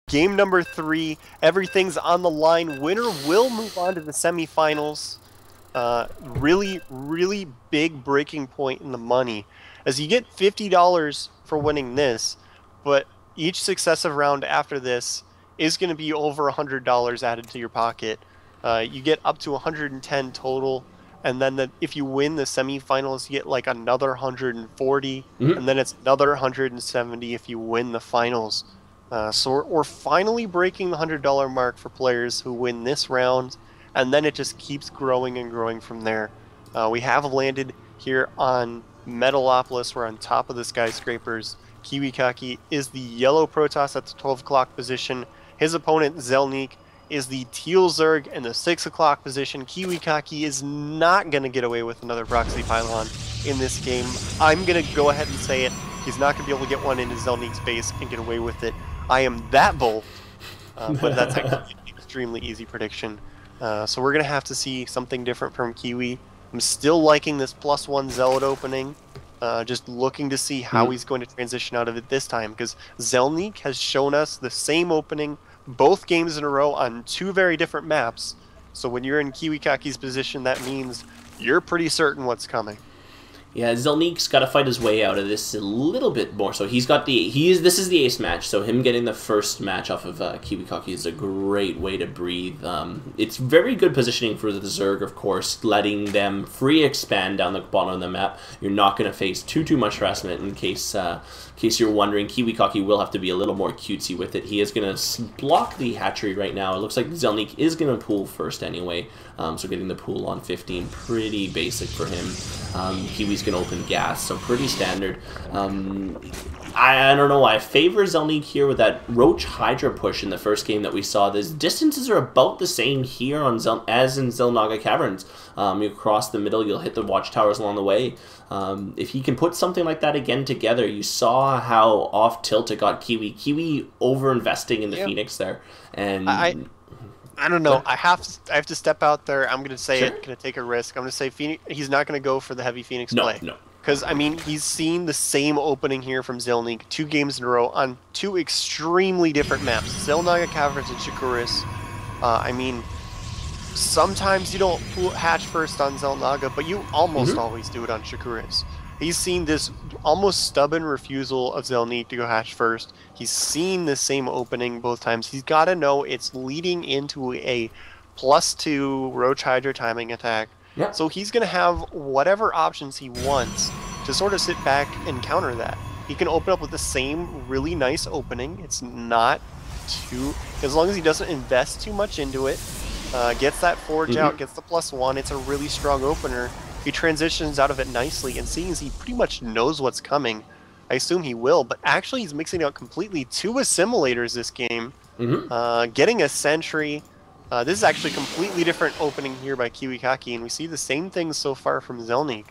Game number 3, everything's on the line. Winner will move on to the semifinals. Really big breaking point in the money, as you get $50 for winning this, but each successive round after this is going to be over $100 added to your pocket. You get up to 110 total, and then if you win the semifinals, you get like another 140, and then it's another 170 if you win the finals. So we're finally breaking the $100 mark for players who win this round, and then it just keeps growing and growing from there. We have landed here on Metalopolis. We're on top of the skyscrapers. KiWiKaKi is the yellow Protoss at the 12 o'clock position. His opponent, Zelniq, is the teal Zerg in the 6 o'clock position. KiWiKaKi is not going to get away with another proxy pylon in this game. I'm going to go ahead and say it. He's not going to be able to get one into Zelniq's base and get away with it. I am that bold, but that's actually an extremely easy prediction. So we're going to have to see something different from Kiwi. I'm still liking this +1 Zealot opening, just looking to see how he's going to transition out of it this time, because Zelniq has shown us the same opening both games in a row on 2 very different maps. So when you're in KiWiKaKi's position, that means you're pretty certain what's coming. Yeah, Zelniq's got to fight his way out of this a little bit more. So this is the ace match. So him getting the first match off of KiWiKaKi is a great way to breathe. It's very good positioning for the Zerg, of course, letting them free expand down the bottom of the map. You're not going to face too much harassment. In case you're wondering, KiWiKaKi will have to be a little more cutesy with it. He is going to block the hatchery right now. It looks like Zelniq is going to pool first anyway. So getting the pool on 15, pretty basic for him. Kiwi's going to open gas, so pretty standard. I don't know, I favor Zelniq here with that Roach Hydra push in the first game that we saw. The distances are about the same here on as in Xel'Naga Caverns. You cross the middle, you'll hit the watchtowers along the way. If he can put something like that again together, you saw how off tilt it got Kiwi. Kiwi over-investing in the Phoenix there. And I don't know. I have to step out there. I'm going to say it. Going to take a risk. I'm going to say Phoenix. He's not going to go for the heavy Phoenix play. No. Because, I mean, he's seen the same opening here from Zelniq 2 games in a row on 2 extremely different maps. Xel'Naga Caverns and Shakuris. I mean, sometimes you don't hatch first on Xel'Naga, but you almost always do it on Shakuris. He's seen this almost stubborn refusal of Zelniq to go hatch first. He's seen the same opening both times. He's got to know it's leading into a +2 Roach Hydra timing attack. Yep. So he's going to have whatever options he wants to sort of sit back and counter that. He can open up with the same really nice opening. It's not too... As long as he doesn't invest too much into it, gets that forge out, gets the +1, it's a really strong opener. He transitions out of it nicely, and seeing as he pretty much knows what's coming, I assume he will, but actually he's mixing out completely 2 assimilators this game, getting a sentry. This is actually a completely different opening here by KiWiKaKi, and we see the same things so far from Zelniq.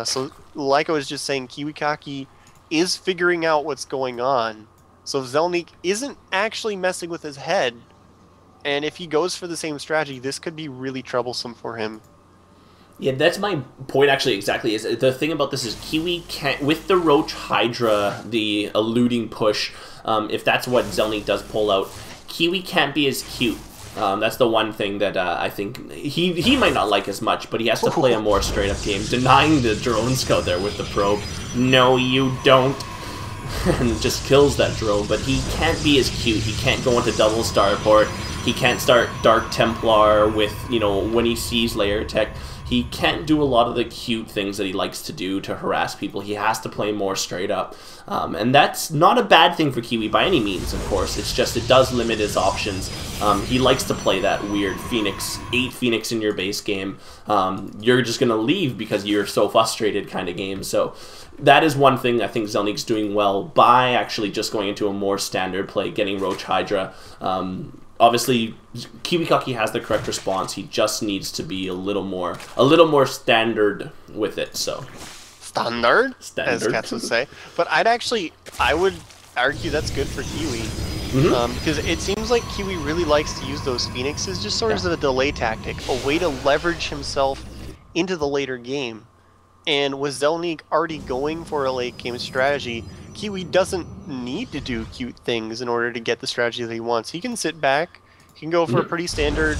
So, like I was just saying, KiWiKaKi is figuring out what's going on. So Zelniq isn't actually messing with his head, and if he goes for the same strategy, this could be really troublesome for him. Yeah, that's my point actually exactly. Is the thing about this is Kiwi can't, with the Roach Hydra, the eluding push, if that's what Zelniq does pull out, Kiwi can't be as cute. That's the one thing that I think he might not like as much, but he has to play a more straight up game, denying the drone scout there with the probe. No, you don't. And just kills that drone, but he can't be as cute. He can't go into double starport. He can't start Dark Templar with, you know, when he sees layer tech. He can't do a lot of the cute things that he likes to do to harass people. He has to play more straight up. And that's not a bad thing for Kiwi by any means, of course. It's just it does limit his options. He likes to play that weird Phoenix, 8 Phoenix in your base game. You're just going to leave because you're so frustrated kind of game. So that is one thing I think Zelniq's doing well by actually just going into a more standard play, getting Roach Hydra. Obviously, KiWiKaKi has the correct response. He just needs to be a little more standard with it. So standard, as cats would say. But I would argue that's good for Kiwi, because it seems like Kiwi really likes to use those Phoenixes just sort of as a delay tactic, a way to leverage himself into the later game. And with Zelniq already going for a late game strategy, Kiwi doesn't need to do cute things in order to get the strategy that he wants. He can sit back. He can go for a pretty standard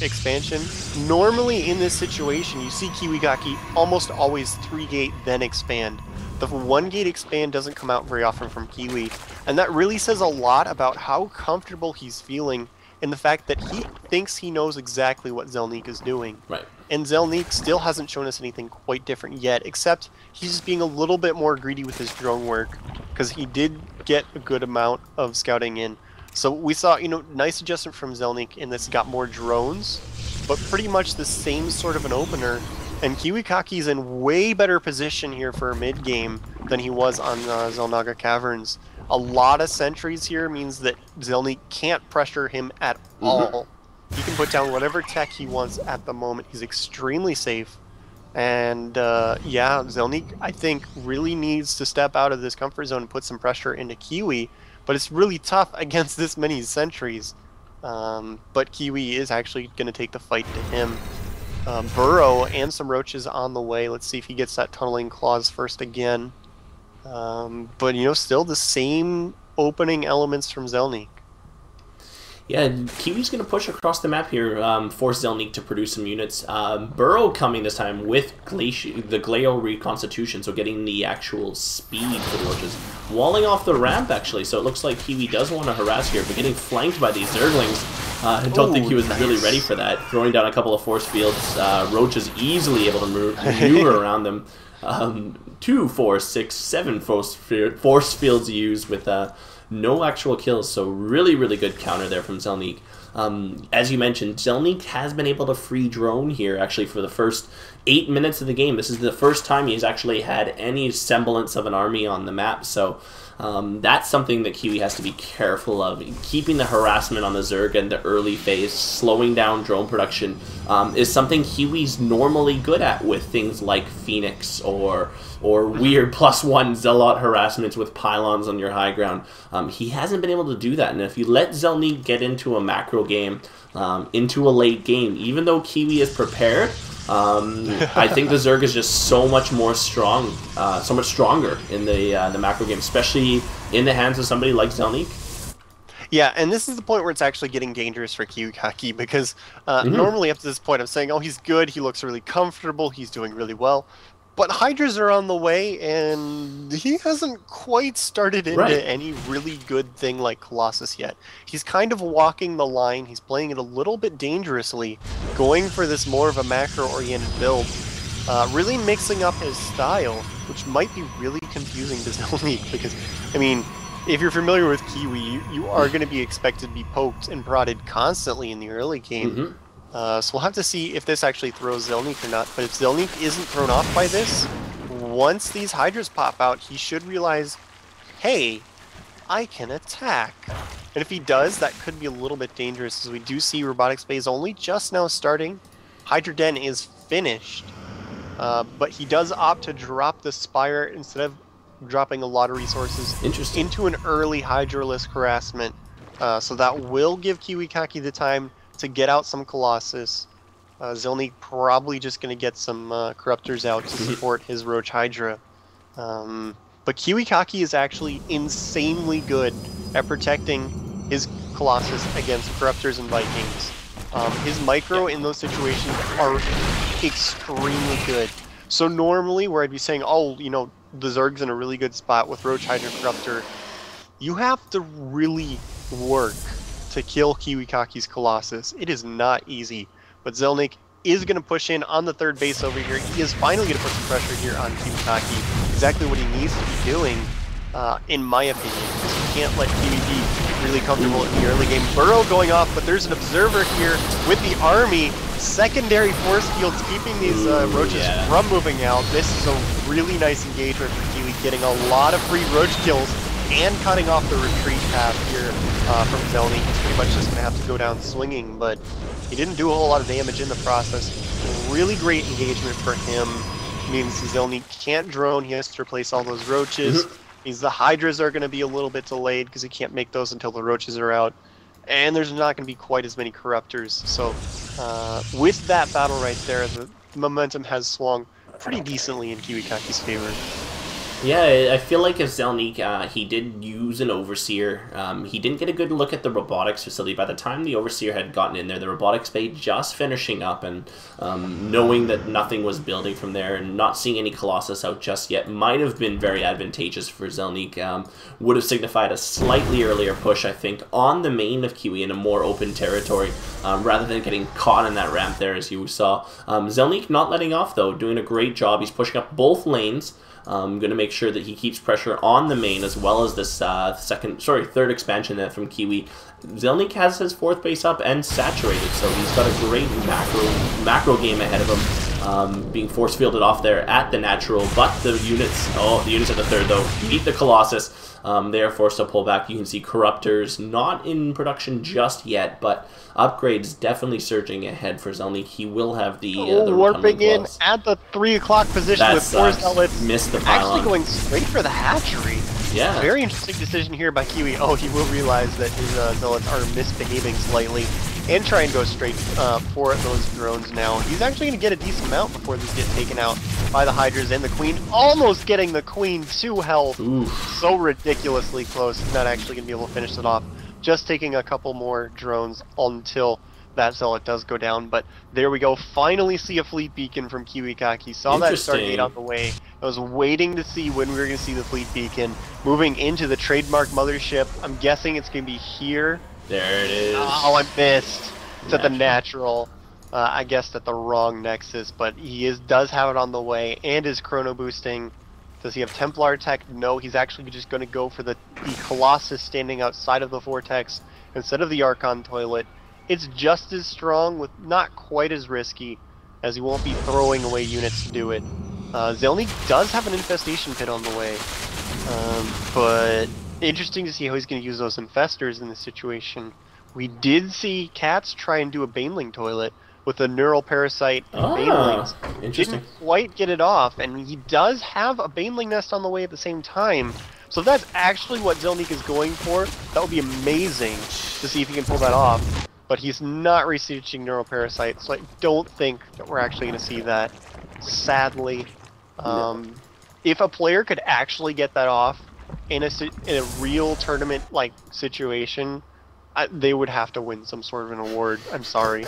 expansion. Normally in this situation, you see KiWiKaKi almost always 3-gate, then expand. The 1-gate expand doesn't come out very often from Kiwi, and that really says a lot about how comfortable he's feeling in the fact that he thinks he knows exactly what Zelniq is doing. Right. And Zelniq still hasn't shown us anything quite different yet, except he's just being a little bit more greedy with his drone work, because he did get a good amount of scouting in. So we saw, nice adjustment from Zelniq in this, got more drones, but pretty much the same sort of an opener. And KiWiKaKi's in way better position here for a mid-game than he was on Xel'Naga Caverns. A lot of sentries here means that Zelniq can't pressure him at all. He can put down whatever tech he wants at the moment. He's extremely safe. And yeah, Zelniq, I think, really needs to step out of this comfort zone and put some pressure into Kiwi. But it's really tough against this many sentries. But Kiwi is actually going to take the fight to him. Burrow and some roaches on the way. Let's see if he gets that tunneling clause first again. But, still the same opening elements from Zelniq. Yeah, Kiwi's going to push across the map here, force Zelniq to produce some units. Burrow coming this time with the Glaio reconstitution, so getting the actual speed for the roaches. Walling off the ramp, actually, so it looks like Kiwi does want to harass here, but getting flanked by these Zerglings. I don't think he was really ready for that. Throwing down a couple of force fields, Roaches easily able to maneuver around them. 2, 4, 6, 7 force fields used with no actual kills, so really, really good counter there from Zelniq. As you mentioned, Zelniq has been able to free drone here, actually, for the first 8 minutes of the game. This is the first time he's actually had any semblance of an army on the map, so that's something that Kiwi has to be careful of. Keeping the harassment on the Zerg in the early phase, slowing down drone production, is something Kiwi's normally good at with things like Phoenix or weird +1 Zealot harassments with pylons on your high ground. He hasn't been able to do that, and if you let Zelniq get into a macro game, into a late game, even though Kiwi is prepared, I think the Zerg is just so much stronger in the macro game, especially in the hands of somebody like Zelniq. Yeah, and this is the point where it's actually getting dangerous for KiWiKaKi, because normally up to this point I'm saying, oh, he's good, he looks really comfortable, he's doing really well. But Hydras are on the way, and he hasn't quite started into any really good thing like Colossus yet. He's kind of walking the line, he's playing it a little bit dangerously, going for this more of a macro-oriented build, really mixing up his style, which might be really confusing to Zelniq, because, I mean, if you're familiar with Kiwi, you are going to be expected to be poked and prodded constantly in the early game. So we'll have to see if this actually throws Zelniq or not. But if Zelniq isn't thrown off by this, once these Hydras pop out, he should realize, hey, I can attack. And if he does, that could be a little bit dangerous, as we do see Robotics Phase only just now starting. Hydra Den is finished. But he does opt to drop the Spire instead of dropping a lot of resources into an early Hydralisk harassment. So that will give KiWiKaKi the time to get out some Colossus. Zelniq probably just going to get some Corruptors out to support his Roach Hydra. But KiWiKaKi is actually insanely good at protecting his Colossus against Corruptors and Vikings. His micro in those situations are extremely good. So normally, where I'd be saying, oh, the Zerg's in a really good spot with Roach Hydra Corruptor, you have to really work to kill KiWiKaKi's Colossus. It is not easy, but Zelniq is going to push in on the third base over here. He is finally going to put some pressure here on KiWiKaKi. Exactly what he needs to be doing, in my opinion, because you can't let Kiwi be really comfortable in the early game. Burrow going off, but there's an observer here with the army. Secondary force fields keeping these roaches from moving out. This is a really nice engagement for Kiwi, getting a lot of free roach kills and cutting off the retreat path here from Zelniq. He's pretty much just going to have to go down swinging, but he didn't do a whole lot of damage in the process. Really great engagement for him. Means Zelniq can't drone, he has to replace all those roaches. Means the Hydras are going to be a little bit delayed because he can't make those until the roaches are out. And there's not going to be quite as many Corruptors. So with that battle right there, the momentum has swung pretty decently in KiWiKaKi's favor. Yeah, I feel like if Zelniq, he did use an Overseer. He didn't get a good look at the robotics facility. By the time the Overseer had gotten in there, the robotics bay just finishing up, and knowing that nothing was building from there and not seeing any Colossus out just yet might have been very advantageous for Zelniq. Would have signified a slightly earlier push, I think, on the main of Kiwi in a more open territory, rather than getting caught in that ramp there, as you saw. Zelniq not letting off, though, doing a great job. He's pushing up both lanes. Going to make sure that he keeps pressure on the main as well as this third expansion there from Kiwi. Zelniq has his fourth base up and saturated, so he's got a great macro game ahead of him. Being force fielded off there at the natural, but the units at the third though beat the Colossus. They are forced to pull back. You can see Corruptors not in production just yet, but upgrades definitely surging ahead for Zelniq. He will have the warping in at the 3 o'clock position that with four Zealots. Missed the pylon. Actually going straight for the hatchery. Yeah. Very interesting decision here by Kiwi. Oh, he will realize that his Zealots are misbehaving slightly and try and go straight for those drones now. He's actually going to get a decent amount before these get taken out by the Hydras and the Queen. Almost getting the Queen to health. Oof. So ridiculously close. He's not actually going to be able to finish it off. Just taking a couple more drones until that Zealot does go down. But there we go. Finally see a fleet beacon from KiWiKaKi. Saw that Stargate on the way. I was waiting to see when we were going to see the fleet beacon. Moving into the trademark mothership. I'm guessing it's going to be here. There it is. Oh, I missed. It's at the natural. I guessed at the wrong nexus, but he does have it on the way and is chrono boosting. Does he have Templar tech? No, he's actually just going to go for the Colossus standing outside of the Vortex instead of the Archon toilet. It's just as strong, with not quite as risky, as he won't be throwing away units to do it. Zelniq does have an infestation pit on the way, but interesting to see how he's going to use those infestors in this situation. We did see Cats try and do a Baneling toilet with a neural parasite and Banelings. Interesting. Didn't quite get it off, and he does have a Baneling nest on the way at the same time. So if that's actually what Zelniq is going for, that would be amazing to see if he can pull that off. But he's not researching neural parasites, so I don't think that we're actually going to see that, sadly. If a player could actually get that off in a real tournament-like situation, they would have to win some sort of an award. I'm sorry.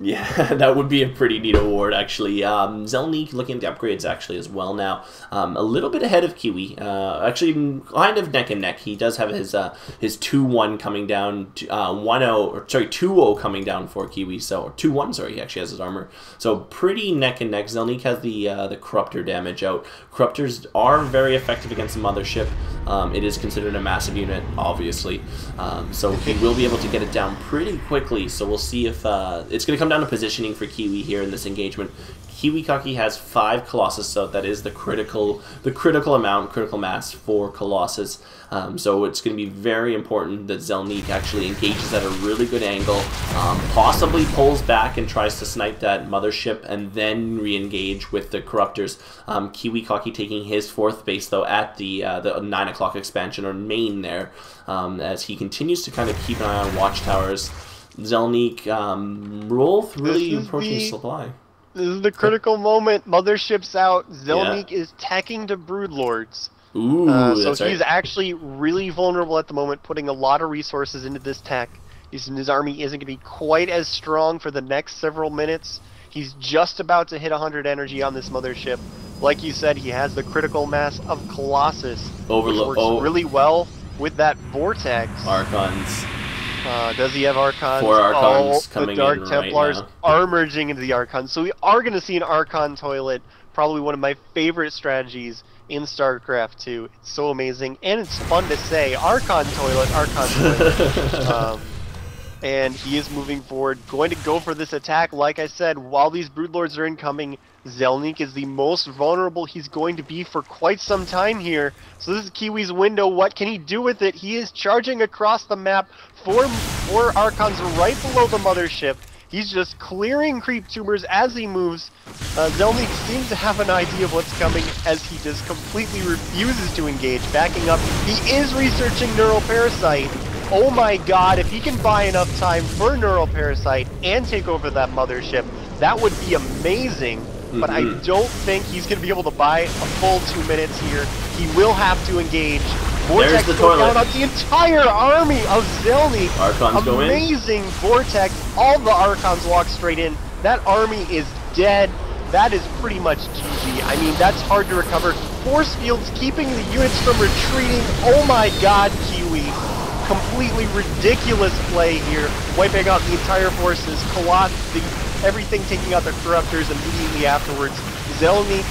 Yeah, that would be a pretty neat award, actually. Zelniq looking at the upgrades, actually, as well now. A little bit ahead of Kiwi. Actually, kind of neck and neck. He does have his 2-1 coming down, 2-0 coming down for Kiwi. So, or 2-1, sorry, he actually has his armor. So, pretty neck and neck. Zelniq has the Corruptor damage out. Corruptors are very effective against the Mothership. It is considered a massive unit, obviously. So, he will be able to get it down pretty quickly. So, we'll see if it's going to come down to positioning for Kiwi here in this engagement. KiWiKaKi has 5 Colossus, so that is the critical mass for Colossus. So it's going to be very important that Zelniq actually engages at a really good angle, possibly pulls back and tries to snipe that Mothership and then re-engage with the Corruptors. KiWiKaKi taking his 4th base though at the 9 o'clock expansion or main there, as he continues to kind of keep an eye on watchtowers. Zelniq, Rolf really approaching supply. This is the critical moment. Mothership's out. Zelniq is teching to Broodlords. Ooh, so that's right. he's actually really vulnerable at the moment, putting a lot of resources into this tech. His army isn't going to be quite as strong for the next several minutes. He's just about to hit 100 energy on this Mothership. Like you said, he has the critical mass of Colossus, which works really well with that Vortex. Archons. Does he have Archons? 4 Archons coming in the Dark Templars right now. are merging into the Archons. So we are going to see an Archon toilet. Probably one of my favorite strategies in StarCraft 2. It's so amazing. And it's fun to say. Archon toilet, Archon toilet. And he is moving forward. Going to go for this attack. Like I said, while these Broodlords are incoming, Zelniq is the most vulnerable he's going to be for quite some time here. So this is Kiwi's window. What can he do with it? He is charging across the map. Four Archons right below the Mothership. He's just clearing creep tubers as he moves. Zelniq seems to have an idea of what's coming as he just completely refuses to engage. Backing up, he is researching Neural Parasite. Oh my god, if he can buy enough time for Neural Parasite and take over that Mothership, that would be amazing. but I don't think he's going to be able to buy a full 2 minutes here. He will have to engage. Vortex There's the toilet. Down on the entire army of Zelniq. Archons go in. Amazing Vortex. All the Archons walk straight in. That army is dead. That is pretty much GG. I mean, that's hard to recover. Force fields keeping the units from retreating. Oh my god, Kiwi. Completely ridiculous play here. Wiping out the entire forces. Everything taking out the Corruptors immediately afterwards. Zelniq,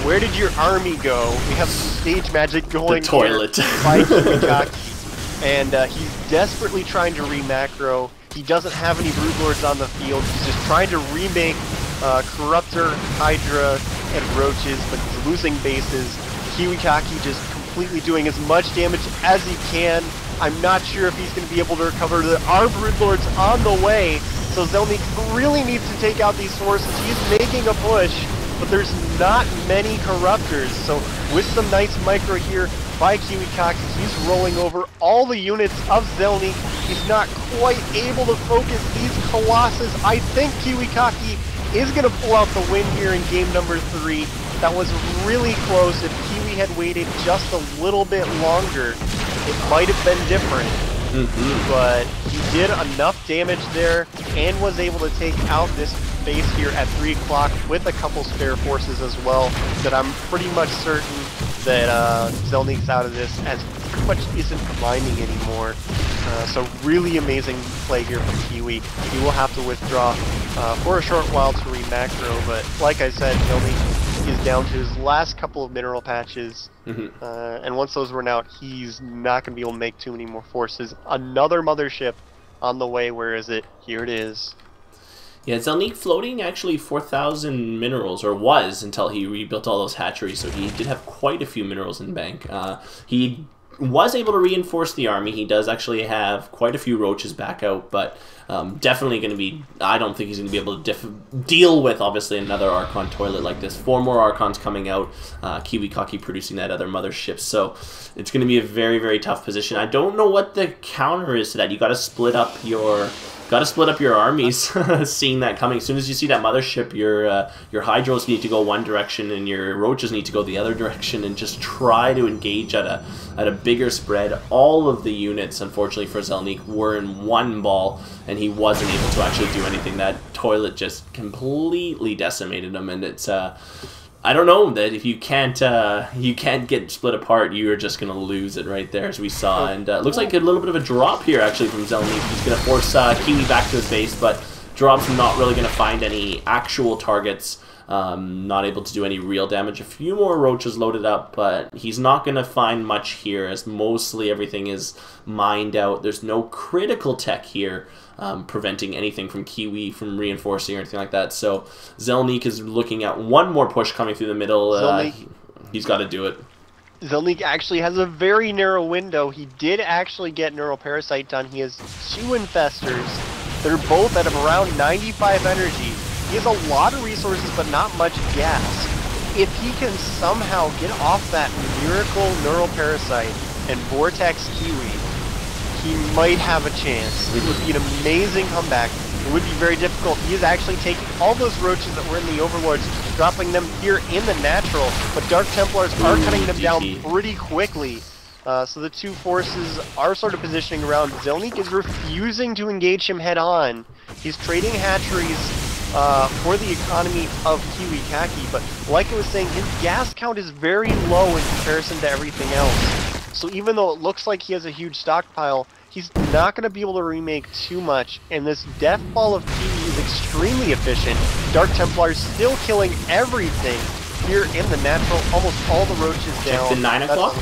where did your army go? We have some stage magic going the toilet. here by KiWiKaKi. And he's desperately trying to re-macro. He doesn't have any Brood Lords on the field. He's just trying to remake Corruptor, Hydra, and Roaches, but he's losing bases. KiWiKaKi just completely doing as much damage as he can. I'm not sure if he's going to be able to recover. There are Brood Lords on the way, so Zelniq really needs to take out these forces. He's making a push, but there's not many Corruptors, so with some nice micro here by KiWiKaKi, he's rolling over all the units of Zelniq. He's not quite able to focus these Colossus. I think KiWiKaKi is going to pull out the win here in game number 3. That was really close. If Kiwi had waited just a little bit longer, it might have been different. But he did enough damage there and was able to take out this base here at 3 o'clock with a couple spare forces as well, that I'm pretty much certain that Zelniq's out of this, as pretty much isn't mining anymore. So really amazing play here from Kiwi. He will have to withdraw for a short while to re-macro, but like I said, Zelniq is down to his last couple of mineral patches, and once those run out, he's not going to be able to make too many more forces. Another mothership on the way. Where is it? Here it is. Yeah, Zelniq floating actually 4,000 minerals, or was, until he rebuilt all those hatcheries, so he did have quite a few minerals in bank. He was able to reinforce the army. He does actually have quite a few roaches back out, but definitely going to be, I don't think he's going to be able to deal with, obviously, another Archon toilet like this. 4 more Archons coming out, KiWiKaKi producing that other mothership, so it's going to be a very, very tough position. I don't know what the counter is to that. You got to split up your armies. Seeing that coming, as soon as you see that mothership, your Hydros need to go one direction and your Roaches need to go the other direction, and just try to engage at a bigger spread. All of the units, unfortunately for Zelniq, were in one ball, and he wasn't able to actually do anything. That toilet just completely decimated him, and it's I don't know, that if you can't get split apart, you're just going to lose it right there, as we saw. And looks like a little bit of a drop here, actually, from Zelniq. He's going to force Kiwi back to his base, but Drop's not really going to find any actual targets. Not able to do any real damage. A few more Roaches loaded up, but he's not going to find much here, as mostly everything is mined out. There's no critical tech here preventing anything from Kiwi from reinforcing or anything like that. So Zelniq is looking at one more push coming through the middle. He's got to do it. Zelniq actually has a very narrow window. He did actually get Neural Parasite done. He has 2 Infestors. They're both at around 95 energy. He has a lot of resources, but not much gas. If he can somehow get off that miracle Neural Parasite and Vortex Kiwi, he might have a chance. It would be an amazing comeback. It would be very difficult. He is actually taking all those Roaches that were in the Overlords, dropping them here in the natural, but Dark Templars are cutting them down pretty quickly. So the 2 forces are sort of positioning around. Zelniq is refusing to engage him head-on. He's trading hatcheries for the economy of KiWiKaKi, but like I was saying, his gas count is very low in comparison to everything else. So even though it looks like he has a huge stockpile, he's not going to be able to remake too much, and this Death Ball of Kiwi is extremely efficient. Dark Templars still killing everything here in the natural, almost all the Roaches down. Check the 9 o'clock?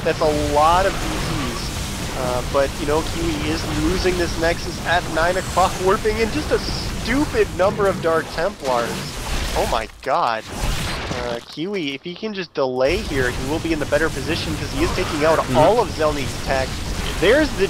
That's a lot of DCs. But, you know, Kiwi is losing this Nexus at 9 o'clock, warping in just a stupid number of Dark Templars. Oh my god. Kiwi, if he can just delay here, he will be in the better position, because he is taking out all of Zelniq's tech. There's the